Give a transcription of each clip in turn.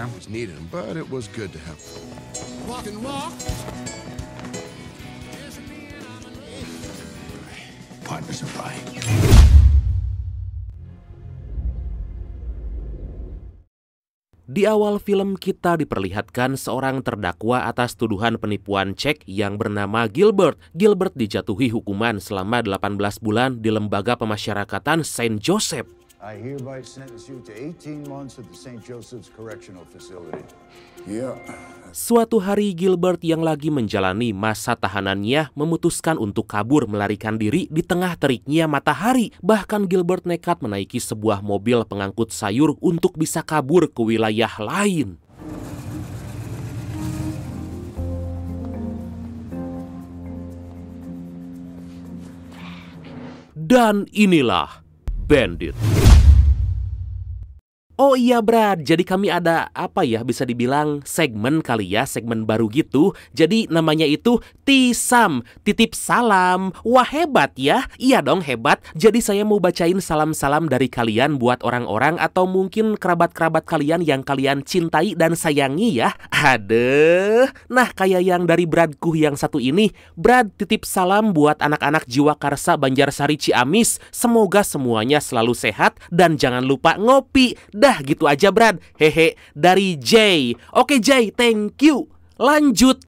families needed them, but it was good to have fun. Walk and walk. Partners are right. Di awal film kita diperlihatkan seorang terdakwa atas tuduhan penipuan cek yang bernama Gilbert. Gilbert dijatuhi hukuman selama 18 bulan di lembaga pemasyarakatan Saint Joseph. I hereby sentence you to 18 months at the St. Joseph's Correctional Facility. Yeah. Suatu hari Gilbert yang lagi menjalani masa tahanannya memutuskan untuk kabur melarikan diri di tengah teriknya matahari. Bahkan Gilbert nekat menaiki sebuah mobil pengangkut sayur untuk bisa kabur ke wilayah lain. Dan inilah Bandit. Oh iya Brad, jadi kami ada bisa dibilang segmen kali ya, segmen baru gitu. Jadi namanya itu Tisam, titip salam. Wah hebat ya, iya dong hebat. Jadi saya mau bacain salam-salam dari kalian buat orang-orang atau mungkin kerabat-kerabat kalian yang kalian cintai dan sayangi ya. Aduh, nah kayak yang dari Bradku yang satu ini. Brad titip salam buat anak-anak Jiwakarsa Banjarsari Ciamis. Semoga semuanya selalu sehat dan jangan lupa ngopi. Dah gitu aja Brad, hehe, dari Jay. Oke Jay, thank you. Lanjut.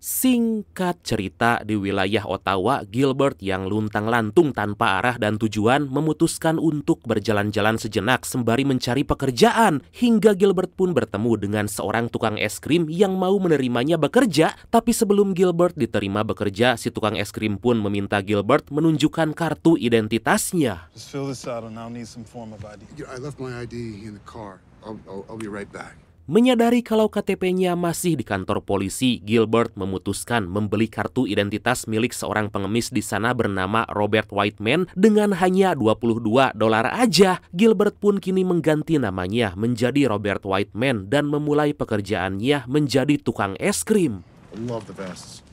Singkat cerita, di wilayah Ottawa, Gilbert yang luntang-lantung tanpa arah dan tujuan memutuskan untuk berjalan-jalan sejenak sembari mencari pekerjaan. Hingga Gilbert pun bertemu dengan seorang tukang es krim yang mau menerimanya bekerja. Tapi sebelum Gilbert diterima bekerja, si tukang es krim pun meminta Gilbert menunjukkan kartu identitasnya. Just fill this out and I'll need some form of ID. I left my ID in the car. I'll be right back. Menyadari kalau KTP-nya masih di kantor polisi, Gilbert memutuskan membeli kartu identitas milik seorang pengemis di sana bernama Robert Whiteman dengan hanya $22 aja. Gilbert pun kini mengganti namanya menjadi Robert Whiteman dan memulai pekerjaannya menjadi tukang es krim. I love the vests.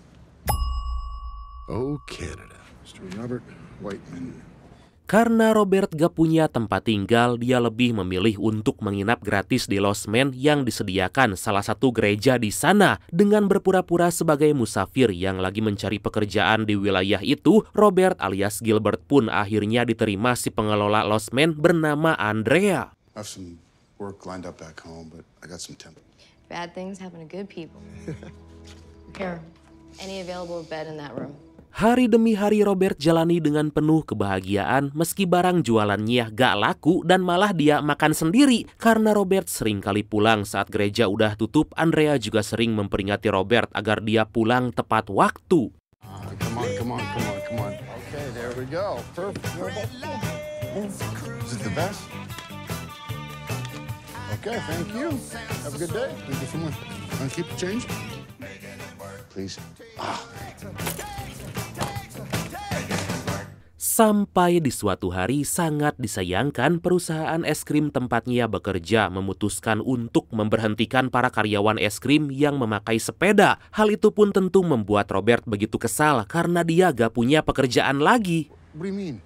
Oh, Canada. Mr. Robert Whiteman. Karena Robert gak punya tempat tinggal, dia lebih memilih untuk menginap gratis di losmen yang disediakan salah satu gereja di sana. Dengan berpura-pura sebagai musafir yang lagi mencari pekerjaan di wilayah itu, Robert alias Gilbert pun akhirnya diterima si pengelola losmen bernama Andrea. I have some work lined up back home, but I got some temp. Bad things happen to good people. Here, any available bed in that room? Hari demi hari Robert jalani dengan penuh kebahagiaan meski barang jualannya gak laku dan malah dia makan sendiri. Karena Robert sering kali pulang saat gereja udah tutup, Andrea juga sering memperingati Robert agar dia pulang tepat waktu. Come on. Okay, there we go. Perfect. Is it the best? Okay, thank you. Have a good day. Thank you so much. Want to keep the change? Please. Sampai di suatu hari sangat disayangkan, perusahaan es krim tempatnya bekerja memutuskan untuk memberhentikan para karyawan es krim yang memakai sepeda. Hal itu pun tentu membuat Robert begitu kesal karena dia gak punya pekerjaan lagi. What do you mean?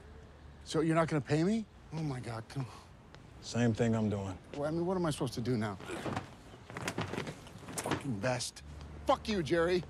So you're not gonna pay me? Oh my God, come on. Same thing I'm doing. Well, I mean, what am I supposed to do now? Fucking best. Fuck you, Jerry.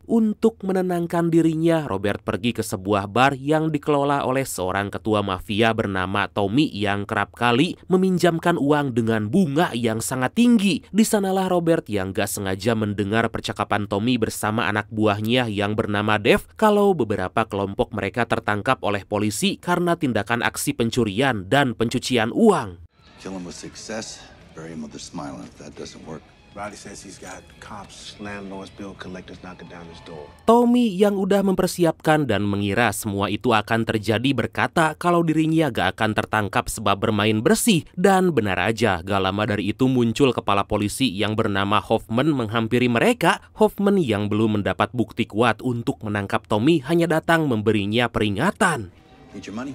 Untuk menenangkan dirinya, Robert pergi ke sebuah bar yang dikelola oleh seorang ketua mafia bernama Tommy yang kerap kali meminjamkan uang dengan bunga yang sangat tinggi. Di sanalah Robert yang gak sengaja mendengar percakapan Tommy bersama anak buahnya yang bernama Dave kalau beberapa kelompok mereka tertangkap oleh polisi karena tindakan aksi pencurian dan pencucian uang. Kill him with success, bury him with a smile if that doesn't work. Roddy says he's got cops, landlords, bill collectors knocking down his door. Tommy yang udah mempersiapkan dan mengira semua itu akan terjadi berkata kalau dirinya gak akan tertangkap sebab bermain bersih. Dan benar aja, gak lama dari itu muncul kepala polisi yang bernama Hoffman menghampiri mereka. Hoffman yang belum mendapat bukti kuat untuk menangkap Tommy hanya datang memberinya peringatan. Need your money?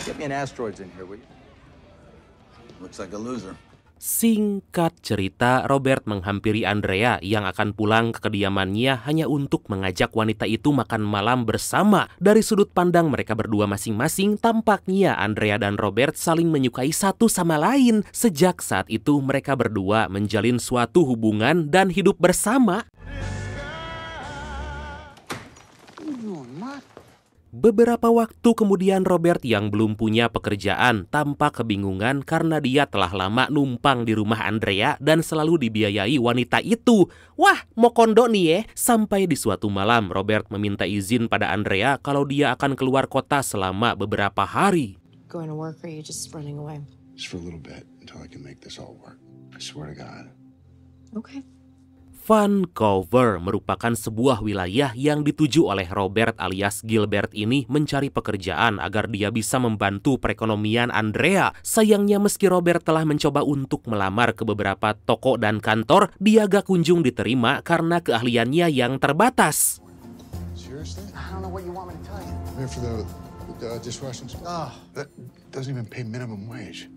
Get me an asteroids in here, will you? Looks like a loser. Singkat cerita, Robert menghampiri Andrea yang akan pulang ke kediamannya hanya untuk mengajak wanita itu makan malam bersama. Dari sudut pandang mereka berdua masing-masing, tampaknya Andrea dan Robert saling menyukai satu sama lain. Sejak saat itu, mereka berdua menjalin suatu hubungan dan hidup bersama. Beberapa waktu kemudian Robert yang belum punya pekerjaan tampak kebingungan karena dia telah lama numpang di rumah Andrea dan selalu dibiayai wanita itu. Wah, mau kondo nih ya. Sampai di suatu malam Robert meminta izin pada Andrea kalau dia akan keluar kota selama beberapa hari. Going to work or are you just running away? Just for a little bit until I can make this all work. I swear to God. Okay. Vancouver merupakan sebuah wilayah yang dituju oleh Robert alias Gilbert ini mencari pekerjaan agar dia bisa membantu perekonomian Andrea. Sayangnya meski Robert telah mencoba untuk melamar ke beberapa toko dan kantor, dia gak kunjung diterima karena keahliannya yang terbatas. Seriously? I don't know what you want me to tell you. Here for the dishwashing. That doesn't even pay minimum wage.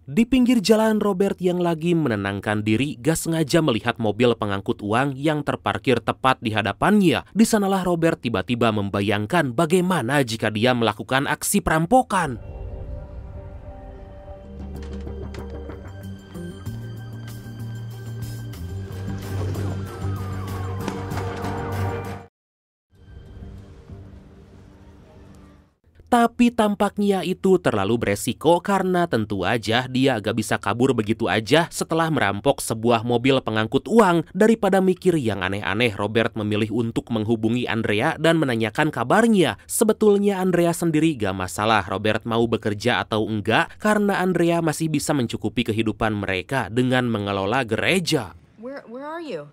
Di pinggir jalan, Robert yang lagi menenangkan diri gak sengaja melihat mobil pengangkut uang yang terparkir tepat di hadapannya. Di sanalah Robert tiba-tiba membayangkan bagaimana jika dia melakukan aksi perampokan. Tapi tampaknya itu terlalu beresiko karena tentu aja dia agak bisa kabur begitu aja setelah merampok sebuah mobil pengangkut uang. Daripada mikir yang aneh-aneh, Robert memilih untuk menghubungi Andrea dan menanyakan kabarnya. Sebetulnya Andrea sendiri gak masalah Robert mau bekerja atau enggak karena Andrea masih bisa mencukupi kehidupan mereka dengan mengelola gereja. Where are you?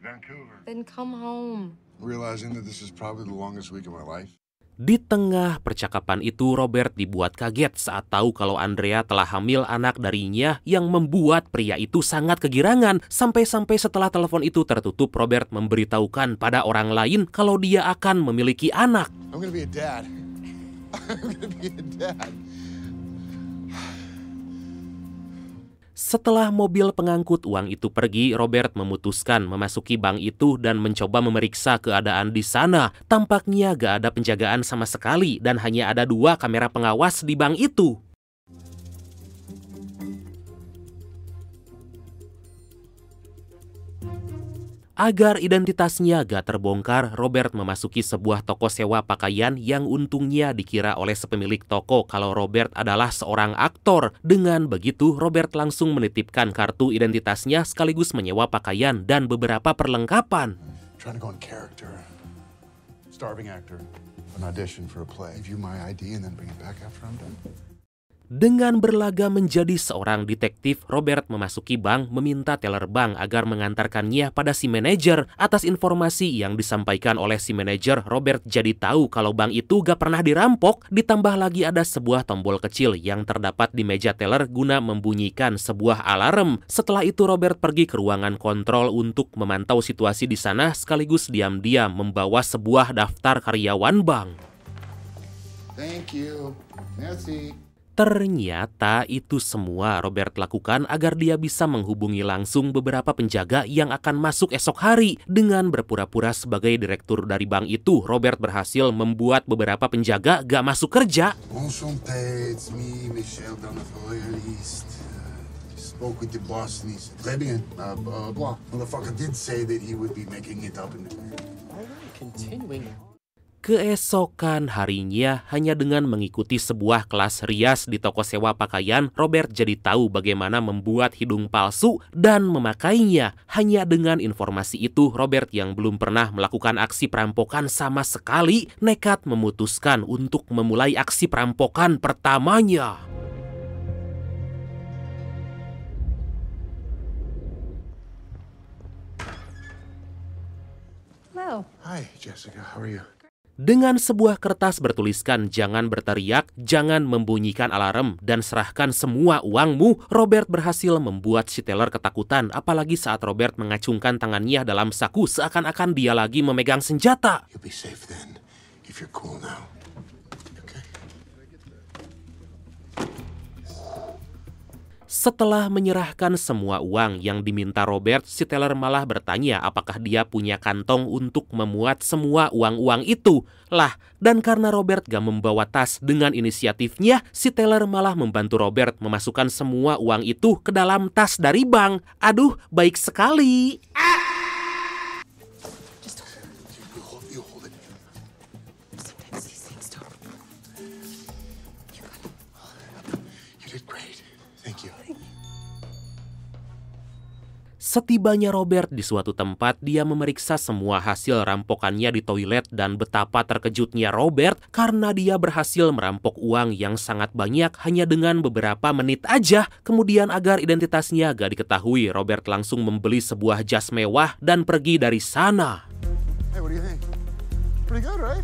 Vancouver. Then come home. Realizing that this is probably the longest week of my life. Di tengah percakapan itu, Robert dibuat kaget saat tahu kalau Andrea telah hamil anak darinya yang membuat pria itu sangat kegirangan. Sampai-sampai setelah telepon itu tertutup, Robert memberitahukan pada orang lain kalau dia akan memiliki anak. I'm gonna be a dad. I'm gonna be a dad. Setelah mobil pengangkut uang itu pergi, Robert memutuskan memasuki bank itu dan mencoba memeriksa keadaan di sana. Tampaknya gak ada penjagaan sama sekali dan hanya ada 2 kamera pengawas di bank itu. Agar identitasnya gak terbongkar, Robert memasuki sebuah toko sewa pakaian yang untungnya dikira oleh sepemilik toko kalau Robert adalah seorang aktor. Dengan begitu, Robert langsung menitipkan kartu identitasnya sekaligus menyewa pakaian dan beberapa perlengkapan. Trying to go in character. Starving actor. An audition for a play. Give you my ID and then bring it back after I'm done. Dengan berlaga menjadi seorang detektif, Robert memasuki bank meminta teller bank agar mengantarkannya pada si manajer. Atas informasi yang disampaikan oleh si manajer, Robert jadi tahu kalau bank itu gak pernah dirampok. Ditambah lagi ada sebuah tombol kecil yang terdapat di meja teller guna membunyikan sebuah alarm. Setelah itu Robert pergi ke ruangan kontrol untuk memantau situasi di sana sekaligus diam-diam membawa sebuah daftar karyawan bank. Thank you. Merci. Ternyata itu semua Robert lakukan agar dia bisa menghubungi langsung beberapa penjaga yang akan masuk esok hari. Dengan berpura-pura sebagai direktur dari bank itu, Robert berhasil membuat beberapa penjaga gak masuk kerja. Enchanté, it's me, Michel Donnefoy-List. Spoke with the boss and he said, très bien, blah. Motherfucker did say that he would be making it up in the... Keesokan harinya, hanya dengan mengikuti sebuah kelas rias di toko sewa pakaian, Robert jadi tahu bagaimana membuat hidung palsu dan memakainya. Hanya dengan informasi itu, Robert yang belum pernah melakukan aksi perampokan sama sekali, nekat memutuskan untuk memulai aksi perampokan pertamanya. Hello. Hi, Jessica, how are you? Dengan sebuah kertas bertuliskan jangan berteriak, jangan membunyikan alarm, dan serahkan semua uangmu, Robert berhasil membuat si teller ketakutan, apalagi saat Robert mengacungkan tangannya dalam saku seakan-akan dia lagi memegang senjata. You'll be safe then, if you're cool now. Okay? Setelah menyerahkan semua uang yang diminta Robert, si teller malah bertanya apakah dia punya kantong untuk memuat semua uang-uang itu. Lah, dan karena Robert gak membawa tas dengan inisiatifnya, si teller malah membantu Robert memasukkan semua uang itu ke dalam tas dari bank. Aduh, baik sekali. You hold it. Sometimes these things don't. You got it. You did great. Thank you. Setibanya Robert di suatu tempat, dia memeriksa semua hasil rampokannya di toilet dan betapa terkejutnya Robert karena dia berhasil merampok uang yang sangat banyak hanya dengan beberapa menit aja. Kemudian agar identitasnya gak diketahui, Robert langsung membeli sebuah jas mewah dan pergi dari sana. Hey, what do you think? Pretty good, right?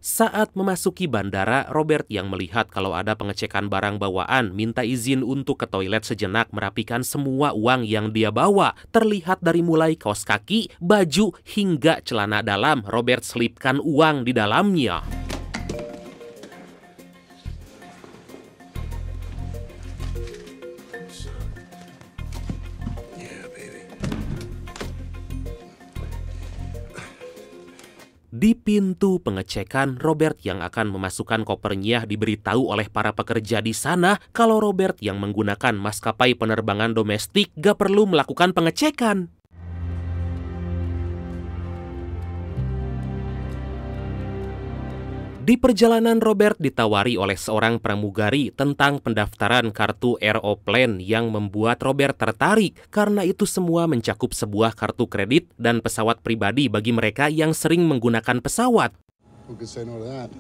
Saat memasuki bandara, Robert yang melihat kalau ada pengecekan barang bawaan minta izin untuk ke toilet sejenak merapikan semua uang yang dia bawa. Terlihat dari mulai kaos kaki, baju, hingga celana dalam, Robert selipkan uang di dalamnya. Di pintu pengecekan, Robert yang akan memasukkan kopernya diberitahu oleh para pekerja di sana kalau Robert yang menggunakan maskapai penerbangan domestik gak perlu melakukan pengecekan. Di perjalanan, Robert ditawari oleh seorang pramugari tentang pendaftaran kartu Aeroplan yang membuat Robert tertarik karena itu semua mencakup sebuah kartu kredit dan pesawat pribadi bagi mereka yang sering menggunakan pesawat. Who could say no to that?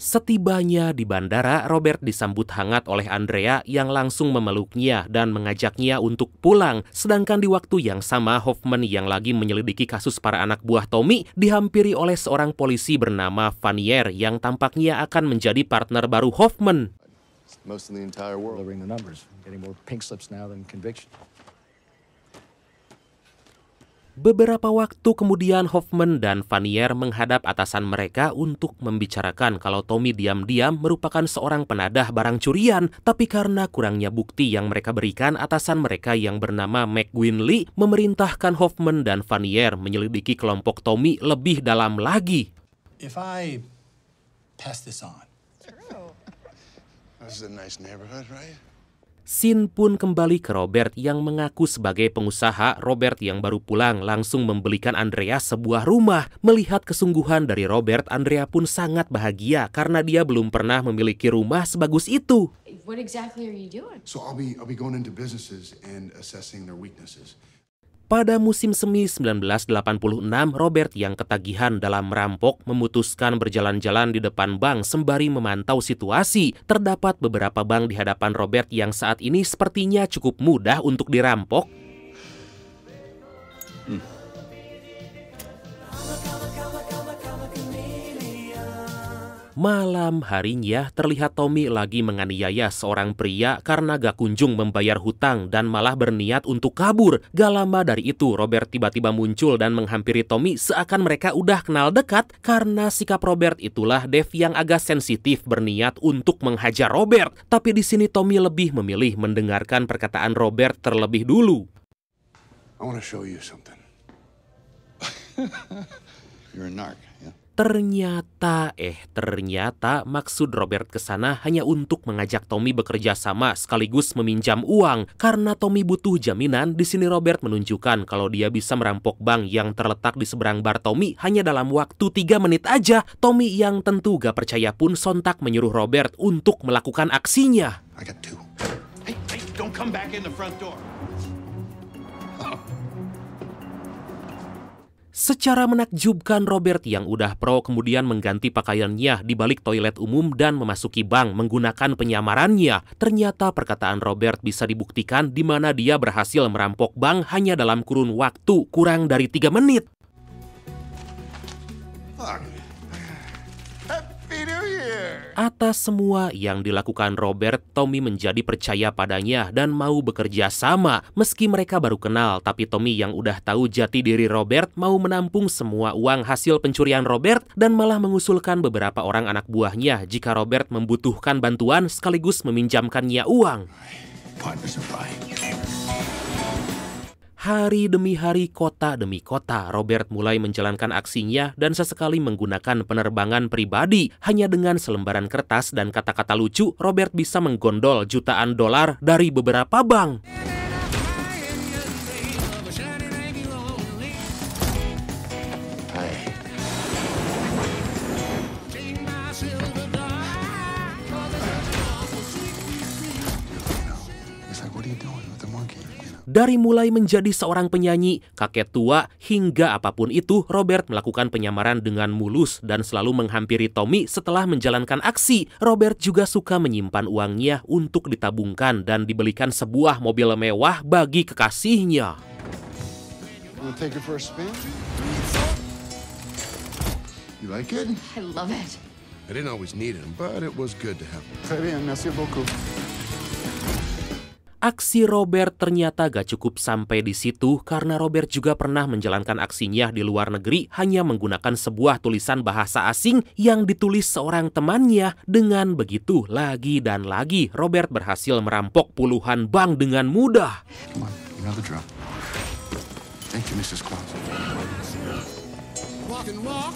Setibanya di bandara, Robert disambut hangat oleh Andrea yang langsung memeluknya dan mengajaknya untuk pulang. Sedangkan di waktu yang sama, Hoffman yang lagi menyelidiki kasus para anak buah Tommy dihampiri oleh seorang polisi bernama Vanier yang tampaknya akan menjadi partner baru Hoffman. Most in the entire world. Delivering the numbers, getting more pink slips now than conviction. Beberapa waktu kemudian, Hoffman dan Vanier menghadap atasan mereka untuk membicarakan kalau Tommy diam-diam merupakan seorang penadah barang curian. Tapi karena kurangnya bukti yang mereka berikan, atasan mereka yang bernama McGuinn Lee memerintahkan Hoffman dan Vanier menyelidiki kelompok Tommy lebih dalam lagi. If I pass this on. This is a nice neighborhood, right? Scene pun kembali ke Robert yang mengaku sebagai pengusaha. Robert yang baru pulang langsung membelikan Andrea sebuah rumah. Melihat kesungguhan dari Robert, Andrea pun sangat bahagia karena dia belum pernah memiliki rumah sebagus itu. What exactly are you doing? So I'll be going into businesses and assessing their weaknesses. Pada musim semi 1986, Robert yang ketagihan dalam merampok memutuskan berjalan-jalan di depan bank sembari memantau situasi. Terdapat beberapa bank di hadapan Robert yang saat ini sepertinya cukup mudah untuk dirampok. Malam harinya, terlihat Tommy lagi menganiaya seorang pria karena gak kunjung membayar hutang dan malah berniat untuk kabur. Gak lama dari itu, Robert tiba-tiba muncul dan menghampiri Tommy seakan mereka udah kenal dekat. Karena sikap Robert itulah Dave yang agak sensitif berniat untuk menghajar Robert. Tapi di sini Tommy lebih memilih mendengarkan perkataan Robert terlebih dulu. I want to show you something. You're a narc, yeah? Ternyata maksud Robert ke sana hanya untuk mengajak Tommy bekerja sama sekaligus meminjam uang. Karena Tommy butuh jaminan, di sini Robert menunjukkan kalau dia bisa merampok bank yang terletak di seberang bar Tommy hanya dalam waktu 3 menit aja. Tommy yang tentu gak percaya pun sontak menyuruh Robert untuk melakukan aksinya. I got 2. Hey, don't come back in the front door. Secara menakjubkan, Robert yang udah pro kemudian mengganti pakaiannya di balik toilet umum dan memasuki bank menggunakan penyamarannya. Ternyata perkataan Robert bisa dibuktikan di mana dia berhasil merampok bank hanya dalam kurun waktu kurang dari 3 menit. Fuck. Happy New Year! Atas semua yang dilakukan Robert, Tommy menjadi percaya padanya dan mau bekerja sama. Meski mereka baru kenal, tapi Tommy yang udah tahu jati diri Robert mau menampung semua uang hasil pencurian Robert dan malah mengusulkan beberapa orang anak buahnya jika Robert membutuhkan bantuan sekaligus meminjamkannya uang. Partners are right. Hari demi hari, kota demi kota, Robert mulai menjalankan aksinya dan sesekali menggunakan penerbangan pribadi. Hanya dengan selembaran kertas dan kata-kata lucu, Robert bisa menggondol jutaan dolar dari beberapa bank. Dari mulai menjadi seorang penyanyi, kakek tua, hingga apapun itu, Robert melakukan penyamaran dengan mulus dan selalu menghampiri Tommy setelah menjalankan aksi. Robert juga suka menyimpan uangnya untuk ditabungkan dan dibelikan sebuah mobil mewah bagi kekasihnya. Wanna take it for a spin? You like it? I love it. I didn't always need them, but it was good to have them. Très bien, merci beaucoup. Aksi Robert ternyata gak cukup sampai di situ karena Robert juga pernah menjalankan aksinya di luar negeri hanya menggunakan sebuah tulisan bahasa asing yang ditulis seorang temannya. Dengan begitu, lagi dan lagi Robert berhasil merampok puluhan bank dengan mudah. Come on, another drop. Thank you, Mrs. Claus. Walk and walk.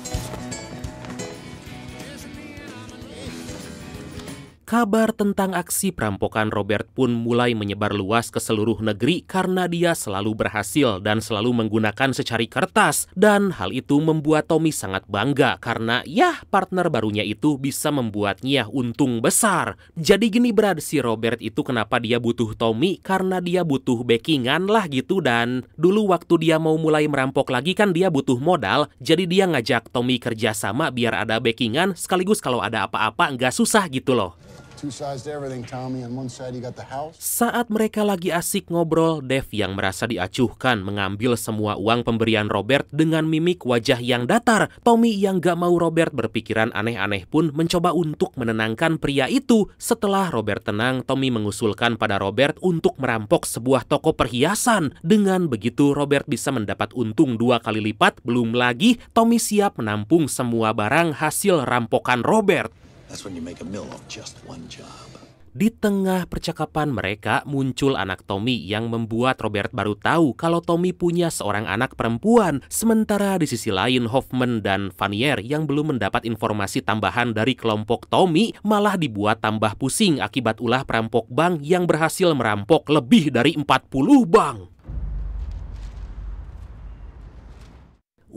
Kabar tentang aksi perampokan Robert pun mulai menyebar luas ke seluruh negeri karena dia selalu berhasil dan selalu menggunakan secari kertas. Dan hal itu membuat Tommy sangat bangga karena partner barunya itu bisa membuatnya untung besar. Jadi gini Brad, si Robert itu kenapa dia butuh Tommy? Karena dia butuh backingan lah gitu. Dan dulu waktu dia mau mulai merampok lagi kan dia butuh modal. Jadi dia ngajak Tommy kerjasama biar ada backingan sekaligus kalau ada apa-apa nggak susah gitu loh. Two sides to everything, Tommy. On one side you got the house. Saat mereka lagi asik ngobrol, Dave yang merasa diacuhkan mengambil semua uang pemberian Robert dengan mimik wajah yang datar. Tommy yang gak mau Robert berpikiran aneh-aneh pun mencoba untuk menenangkan pria itu. Setelah Robert tenang, Tommy mengusulkan pada Robert untuk merampok sebuah toko perhiasan. Dengan begitu, Robert bisa mendapat untung 2 kali lipat. Belum lagi, Tommy siap menampung semua barang hasil rampokan Robert. That's when you make a mill off just one job. Di tengah percakapan mereka muncul anak Tommy yang membuat Robert baru tahu kalau Tommy punya seorang anak perempuan. Sementara di sisi lain Hoffman dan Vanier yang belum mendapat informasi tambahan dari kelompok Tommy malah dibuat tambah pusing akibat ulah perampok bank yang berhasil merampok lebih dari 40 bank.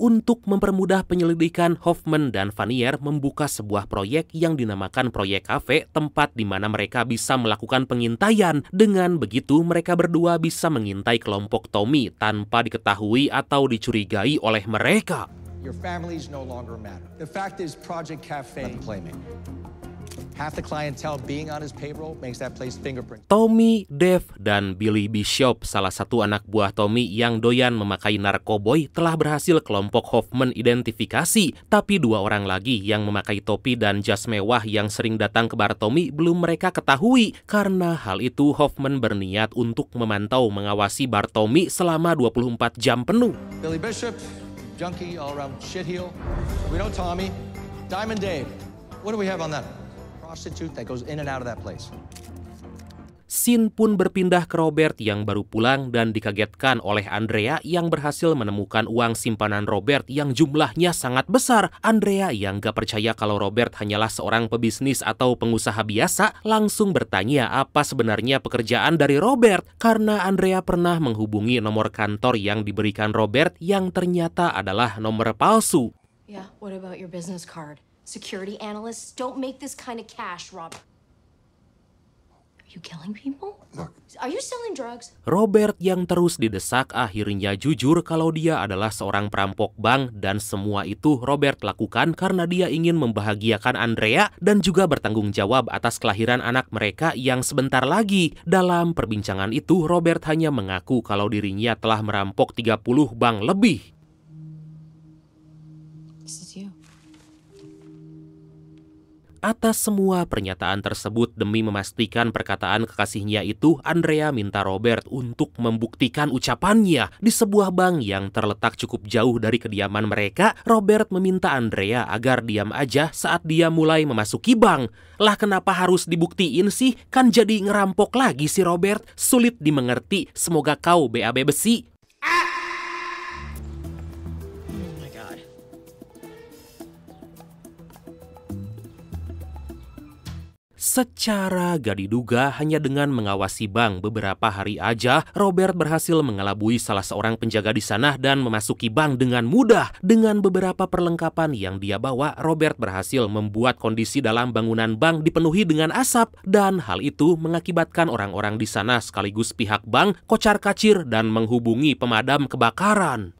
Untuk mempermudah penyelidikan, Hoffman dan Vanier membuka sebuah proyek yang dinamakan Proyek Cafe, tempat di mana mereka bisa melakukan pengintaian. Dengan begitu, mereka berdua bisa mengintai kelompok Tommy tanpa diketahui atau dicurigai oleh mereka. Your families no longer matter. The fact is, Project Cafe claiming half the clientele being on his payroll makes that place fingerprint. Tommy, Dave, dan Billy Bishop, salah satu anak buah Tommy yang doyan memakai narkoboy, telah berhasil kelompok Hoffman identifikasi. Tapi 2 orang lagi yang memakai topi dan jas mewah yang sering datang ke bar Tommy belum mereka ketahui. Karena hal itu, Hoffman berniat untuk memantau mengawasi bar Tommy selama 24 jam penuh. Billy Bishop, junkie all around shitheel. We know Tommy, Diamond Dave. What do we have on that? Prostitute that goes in and out of that place. Scene pun berpindah ke Robert yang baru pulang dan dikagetkan oleh Andrea yang berhasil menemukan uang simpanan Robert yang jumlahnya sangat besar. Andrea yang gak percaya kalau Robert hanyalah seorang pebisnis atau pengusaha biasa langsung bertanya apa sebenarnya pekerjaan dari Robert karena Andrea pernah menghubungi nomor kantor yang diberikan Robert yang ternyata adalah nomor palsu. Yeah, what about your business card? Security analysts don't make this kind of cash, Robert. Are you killing people? Look. Are you selling drugs? Robert yang terus didesak akhirnya jujur kalau dia adalah seorang perampok bank dan semua itu Robert lakukan karena dia ingin membahagiakan Andrea dan juga bertanggung jawab atas kelahiran anak mereka yang sebentar lagi. Dalam perbincangan itu, Robert hanya mengaku kalau dirinya telah merampok 30 bank lebih. Atas semua pernyataan tersebut demi memastikan perkataan kekasihnya itu, Andrea minta Robert untuk membuktikan ucapannya. Di sebuah bank yang terletak cukup jauh dari kediaman mereka, Robert meminta Andrea agar diam aja saat dia mulai memasuki bank. Lah kenapa harus dibuktiin sih? Kan jadi ngerampok lagi si Robert. Sulit dimengerti, semoga kau BAB besi. Secara gak diduga, hanya dengan mengawasi bank beberapa hari aja, Robert berhasil mengelabui salah seorang penjaga di sana dan memasuki bank dengan mudah. Dengan beberapa perlengkapan yang dia bawa, Robert berhasil membuat kondisi dalam bangunan bank dipenuhi dengan asap. Dan hal itu mengakibatkan orang-orang di sana sekaligus pihak bank kocar-kacir dan menghubungi pemadam kebakaran.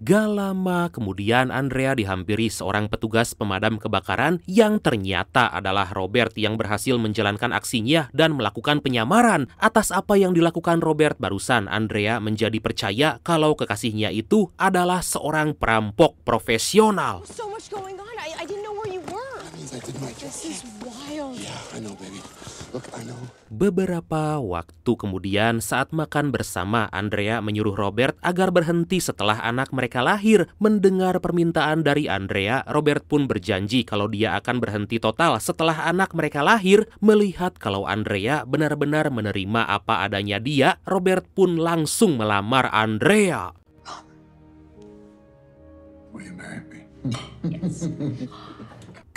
Gak lama kemudian Andrea dihampiri seorang petugas pemadam kebakaran yang ternyata adalah Robert yang berhasil menjalankan aksinya dan melakukan penyamaran. Atas apa yang dilakukan Robert barusan, Andrea menjadi percaya kalau kekasihnya itu adalah seorang perampok profesional. So much going on. I didn't know where you were. That means I did my job. This is wild. Yeah, I know, baby. Look, I know. Beberapa waktu kemudian saat makan bersama, Andrea menyuruh Robert agar berhenti setelah anak mereka lahir. Mendengar permintaan dari Andrea, Robert pun berjanji kalau dia akan berhenti total setelah anak mereka lahir. Melihat kalau Andrea benar-benar menerima apa adanya dia, Robert pun langsung melamar Andrea. Will you marry me? Yes.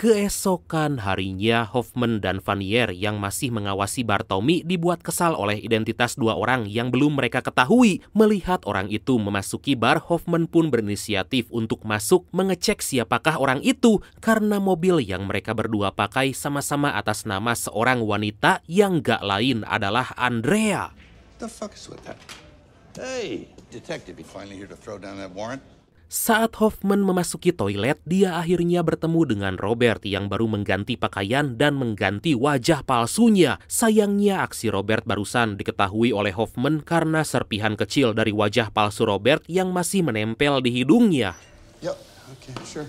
Keesokan harinya, Hoffman dan Vanier yang masih mengawasi Bartomy dibuat kesal oleh identitas dua orang yang belum mereka ketahui. Melihat orang itu memasuki bar, Hoffman pun berinisiatif untuk masuk mengecek siapakah orang itu, karena mobil yang mereka berdua pakai sama-sama atas nama seorang wanita yang gak lain adalah Andrea. The fuck is with that? Hey, detective, you finally here to throw down that warrant? Saat Hoffman memasuki toilet, dia akhirnya bertemu dengan Robert yang baru mengganti pakaian dan mengganti wajah palsunya. Sayangnya aksi Robert barusan diketahui oleh Hoffman karena serpihan kecil dari wajah palsu Robert yang masih menempel di hidungnya. Yep, okay, sure.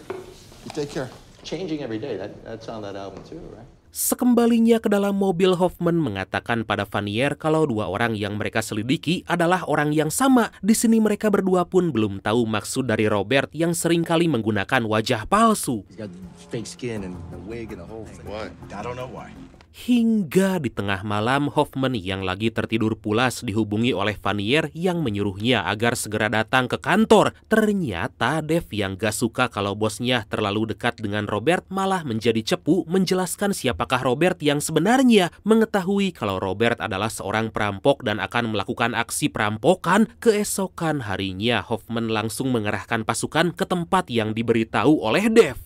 You take care. Changing every day, that's on that album too, right? Sekembalinya ke dalam mobil, Hoffman mengatakan pada Vanier kalau dua orang yang mereka selidiki adalah orang yang sama. Di sini mereka berdua pun belum tahu maksud dari Robert yang seringkali menggunakan wajah palsu. He's got fake skin and a wig and a whole thing. Why? I don't know why. Hingga di tengah malam, Hoffman yang lagi tertidur pulas dihubungi oleh Vanier yang menyuruhnya agar segera datang ke kantor. Ternyata Dave yang gak suka kalau bosnya terlalu dekat dengan Robert malah menjadi cepu menjelaskan siapakah Robert yang sebenarnya. Mengetahui kalau Robert adalah seorang perampok dan akan melakukan aksi perampokan, keesokan harinya Hoffman langsung mengerahkan pasukan ke tempat yang diberitahu oleh Dave.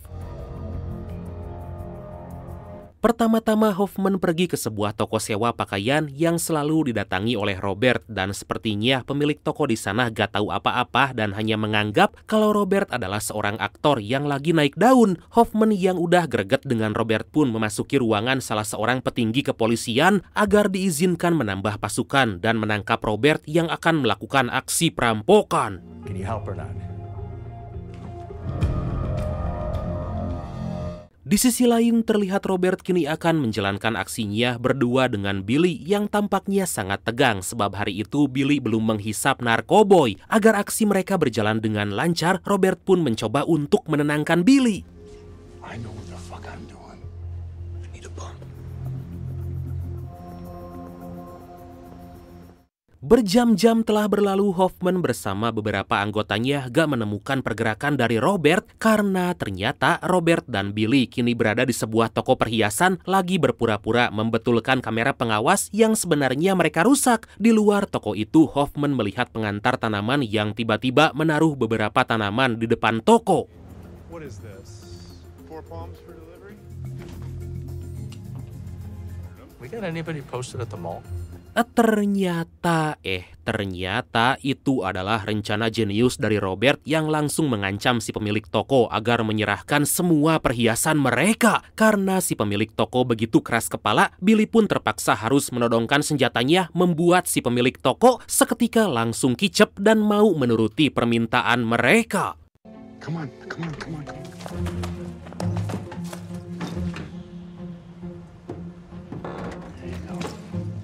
Pertama-tama Hoffman pergi ke sebuah toko sewa pakaian yang selalu didatangi oleh Robert dan sepertinya pemilik toko di sana gak tahu apa-apa dan hanya menganggap kalau Robert adalah seorang aktor yang lagi naik daun. Hoffman yang udah greget dengan Robert pun memasuki ruangan salah seorang petinggi kepolisian agar diizinkan menambah pasukan dan menangkap Robert yang akan melakukan aksi perampokan. Can you help or not? Di sisi lain, terlihat Robert kini akan menjalankan aksinya berdua dengan Billy yang tampaknya sangat tegang sebab hari itu Billy belum menghisap narkoboy. Agar aksi mereka berjalan dengan lancar, Robert pun mencoba untuk menenangkan Billy. I know what the fuck I'm doing. I need a bump. Berjam-jam telah berlalu, Hoffman bersama beberapa anggotanya gak menemukan pergerakan dari Robert karena ternyata Robert dan Billy kini berada di sebuah toko perhiasan lagi berpura-pura membetulkan kamera pengawas yang sebenarnya mereka rusak. Di luar toko itu, Hoffman melihat pengantar tanaman yang tiba-tiba menaruh beberapa tanaman di depan toko. What is this? 4 palms for delivery? We got anybody posted at the mall? Ternyata itu adalah rencana jenius dari Robert yang langsung mengancam si pemilik toko agar menyerahkan semua perhiasan mereka. Karena si pemilik toko begitu keras kepala, Billy pun terpaksa harus menodongkan senjatanya, membuat si pemilik toko seketika langsung kicep dan mau menuruti permintaan mereka. Come on.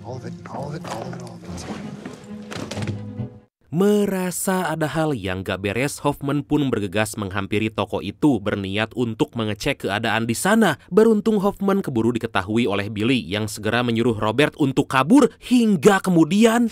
All of it. Merasa ada hal yang gak beres, Hoffman pun bergegas menghampiri toko itu berniat untuk mengecek keadaan di sana. Beruntung Hoffman keburu diketahui oleh Billy yang segera menyuruh Robert untuk kabur hingga kemudian...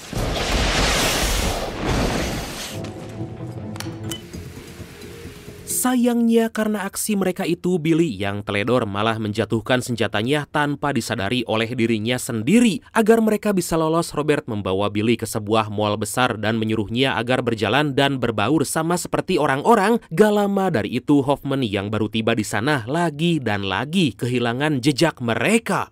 Sayangnya karena aksi mereka itu, Billy yang teledor malah menjatuhkan senjatanya tanpa disadari oleh dirinya sendiri. Agar mereka bisa lolos, Robert membawa Billy ke sebuah mall besar dan menyuruhnya agar berjalan dan berbaur sama seperti orang-orang. Gak lama dari itu, Hoffman yang baru tiba di sana lagi dan lagi kehilangan jejak mereka.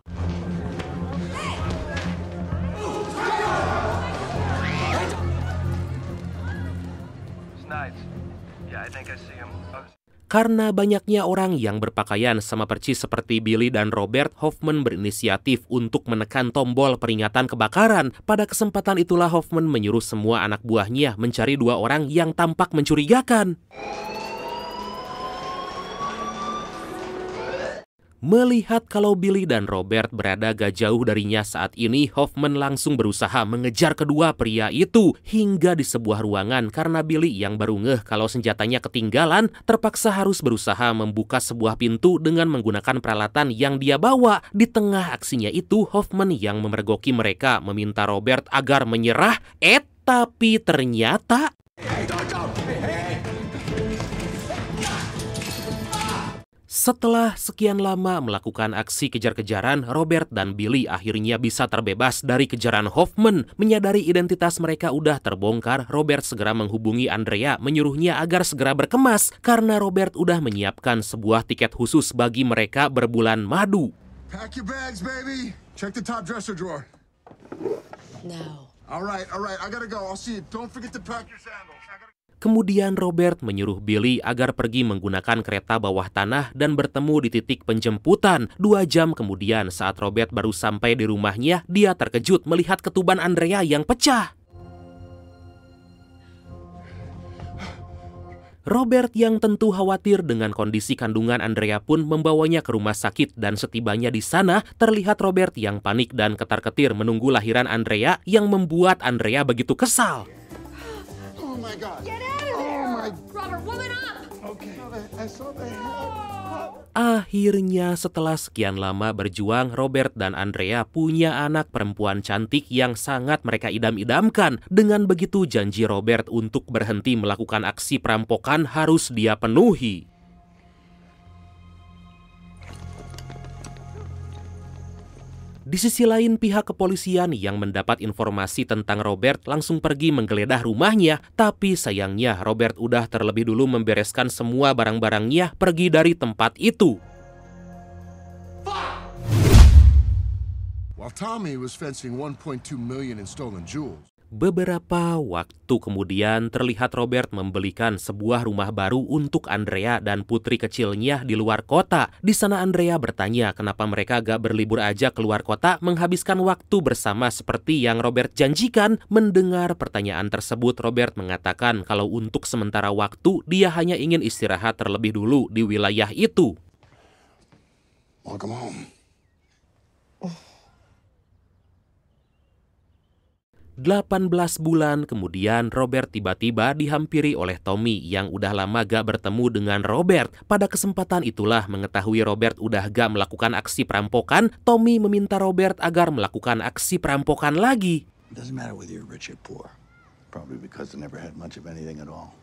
Karena banyaknya orang yang berpakaian sama persis seperti Billy dan Robert, Hoffman berinisiatif untuk menekan tombol peringatan kebakaran. Pada kesempatan itulah Hoffman menyuruh semua anak buahnya mencari 2 orang yang tampak mencurigakan. Melihat kalau Billy dan Robert berada gak jauh darinya saat ini, Hoffman langsung berusaha mengejar kedua pria itu hingga di sebuah ruangan. Karena Billy yang baru ngeh kalau senjatanya ketinggalan, terpaksa harus berusaha membuka sebuah pintu dengan menggunakan peralatan yang dia bawa. Di tengah aksinya itu, Hoffman yang memergoki mereka meminta Robert agar menyerah. Tapi ternyata... Setelah sekian lama melakukan aksi kejar-kejaran, Robert dan Billy akhirnya bisa terbebas dari kejaran Hoffman. Menyadari identitas mereka udah terbongkar, Robert segera menghubungi Andrea, menyuruhnya agar segera berkemas karena Robert udah menyiapkan sebuah tiket khusus bagi mereka berbulan madu. Pack your bags, baby. Check the top dresser drawer. No. All right. I gotta go. I'll see you. Don't forget to pack your sandals. Kemudian Robert menyuruh Billy agar pergi menggunakan kereta bawah tanah dan bertemu di titik penjemputan. 2 jam kemudian saat Robert baru sampai di rumahnya, dia terkejut melihat ketuban Andrea yang pecah. Robert yang tentu khawatir dengan kondisi kandungan Andrea pun membawanya ke rumah sakit dan setibanya di sana terlihat Robert yang panik dan ketar-ketir menunggu lahiran Andrea yang membuat Andrea begitu kesal. Oh my God. Get out of there! Robert, woman up! Okay. I saw the head. Akhirnya setelah sekian lama berjuang, Robert dan Andrea punya anak perempuan cantik yang sangat mereka idam-idamkan. Dengan begitu janji Robert untuk berhenti melakukan aksi perampokan harus dia penuhi. Di sisi lain, pihak kepolisian yang mendapat informasi tentang Robert langsung pergi menggeledah rumahnya. Tapi sayangnya Robert udah terlebih dulu membereskan semua barang-barangnya pergi dari tempat itu. While Tommy was fencing 1.2 million in stolen jewels. Beberapa waktu kemudian terlihat Robert membelikan sebuah rumah baru untuk Andrea dan putri kecilnya di luar kota. Di sana Andrea bertanya kenapa mereka gak berlibur aja keluar kota menghabiskan waktu bersama seperti yang Robert janjikan. Mendengar pertanyaan tersebut, Robert mengatakan kalau untuk sementara waktu dia hanya ingin istirahat terlebih dulu di wilayah itu. Welcome home. 18 bulan kemudian, Robert tiba-tiba dihampiri oleh Tommy yang udah lama gak bertemu dengan Robert. Pada kesempatan itulah, mengetahui Robert udah gak melakukan aksi perampokan, Tommy meminta Robert agar melakukan aksi perampokan lagi. It doesn't matter whether you're rich or poor. Probably because they never had much of anything at all.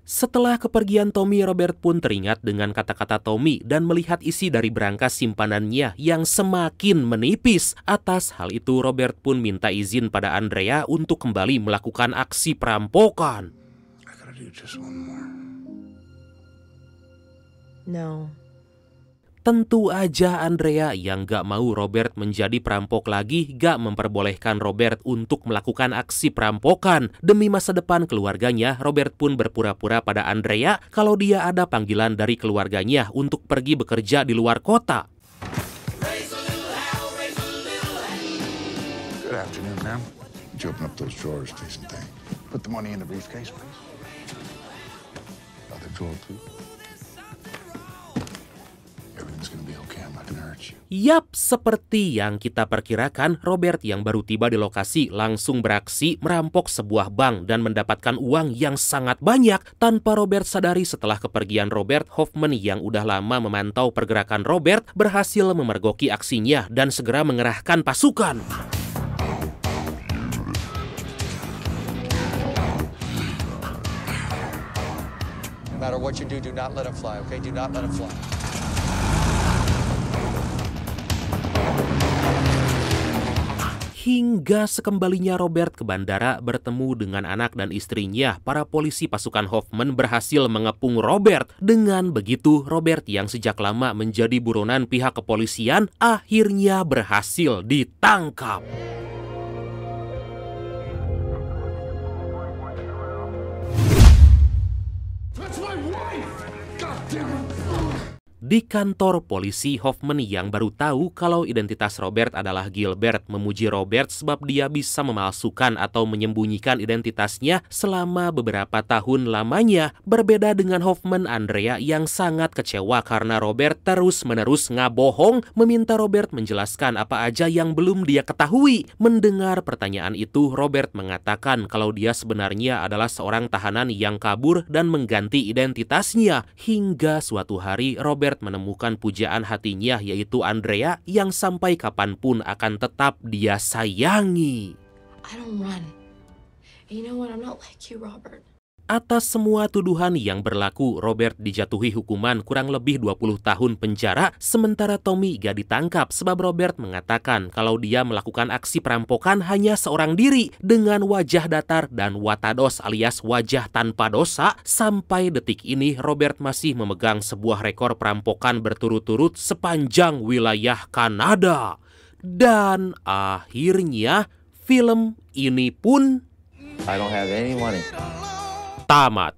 Setelah kepergian Tommy, Robert pun teringat dengan kata-kata Tommy dan melihat isi dari berangkas simpanannya yang semakin menipis. Atas hal itu, Robert pun minta izin pada Andrea untuk kembali melakukan aksi perampokan. I gotta do just one more. No. Tentu aja Andrea yang gak mau Robert menjadi perampok lagi gak memperbolehkan Robert untuk melakukan aksi perampokan. Demi masa depan keluarganya, Robert pun berpura-pura pada Andrea kalau dia ada panggilan dari keluarganya untuk pergi bekerja di luar kota. Good afternoon, ma'am. Would you open up those drawers, please, and thank. Put the money in the briefcase, please. Other drawer, please. Everything's gonna be okay. I'm not gonna hurt you. Yap, seperti yang kita perkirakan, Robert yang baru tiba di lokasi langsung beraksi merampok sebuah bank dan mendapatkan uang yang sangat banyak. Tanpa Robert sadari, setelah kepergian Robert, Hoffman yang udah lama memantau pergerakan Robert berhasil memergoki aksinya dan segera mengerahkan pasukan. No matter what you do not let him fly, okay? Do not let him fly. Hingga sekembalinya Robert ke bandara bertemu dengan anak dan istrinya, para polisi pasukan Hoffman berhasil mengepung Robert. Dengan begitu, Robert yang sejak lama menjadi buronan pihak kepolisian akhirnya berhasil ditangkap. That's my wife! God damn it! Di kantor polisi, Hoffman yang baru tahu kalau identitas Robert adalah Gilbert memuji Robert sebab dia bisa memalsukan atau menyembunyikan identitasnya selama beberapa tahun lamanya. Berbeda dengan Hoffman, Andrea yang sangat kecewa karena Robert terus-menerus ngabohong, meminta Robert menjelaskan apa aja yang belum dia ketahui. Mendengar pertanyaan itu, Robert mengatakan kalau dia sebenarnya adalah seorang tahanan yang kabur dan mengganti identitasnya. Hingga suatu hari, Robert menemukan pujaan hatinya, yaitu Andrea yang sampai kapanpun akan tetap dia sayangi. I don't run. You know what? I'm not like you, Robert. Atas semua tuduhan yang berlaku, Robert dijatuhi hukuman kurang lebih 20 tahun penjara, sementara Tommy gak ditangkap sebab Robert mengatakan kalau dia melakukan aksi perampokan hanya seorang diri dengan wajah datar dan watados alias wajah tanpa dosa. Sampai detik ini, Robert masih memegang sebuah rekor perampokan berturut-turut sepanjang wilayah Kanada. Dan akhirnya, film ini pun I don't have any money. tamat.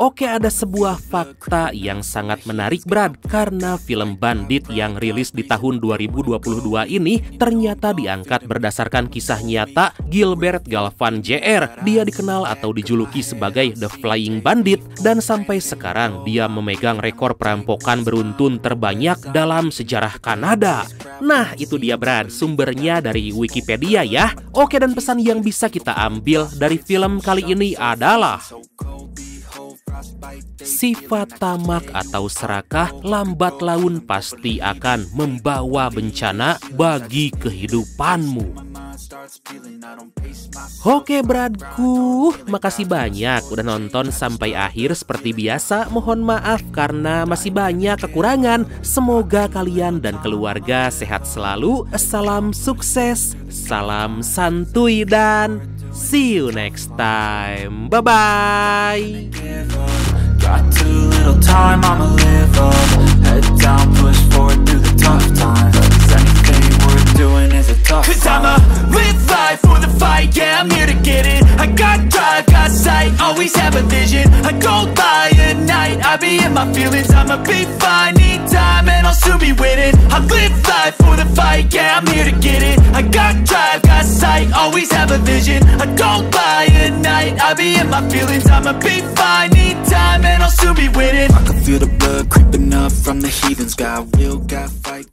Oke, ada sebuah fakta yang sangat menarik, Brad, karena film Bandit yang rilis di tahun 2022 ini ternyata diangkat berdasarkan kisah nyata Gilbert Galvan Jr. Dia dikenal atau dijuluki sebagai The Flying Bandit dan sampai sekarang dia memegang rekor perampokan beruntun terbanyak dalam sejarah Kanada. Nah, itu dia, Brad, sumbernya dari Wikipedia ya. Oke, dan pesan yang bisa kita ambil dari film kali ini adalah sifat tamak atau serakah lambat laun pasti akan membawa bencana bagi kehidupanmu. Oke, Bradku, makasih banyak udah nonton sampai akhir. Seperti biasa, mohon maaf karena masih banyak kekurangan. Semoga kalian dan keluarga sehat selalu. Salam sukses, salam santuy, dan see you next time. Bye-bye. Got too little time, I'ma live up. Head down, push forward through the tough times. 'Cause anything worth doing is a tough time. 'Cause I'ma live life for the fight, yeah, I'm here to get it. I got drive, got sight, always have a vision. I go by at night, I be in my feelings. I'ma be fine, need time, and I'll soon be winning. I live life for the fight, yeah, I'm here to get it. I got drive, got sight, always have a vision. I go by at night, I be in my feelings. I'ma be fine, need time, and I'll soon be winning. I can feel the blood creeping up from the heathens. Got will, got fight.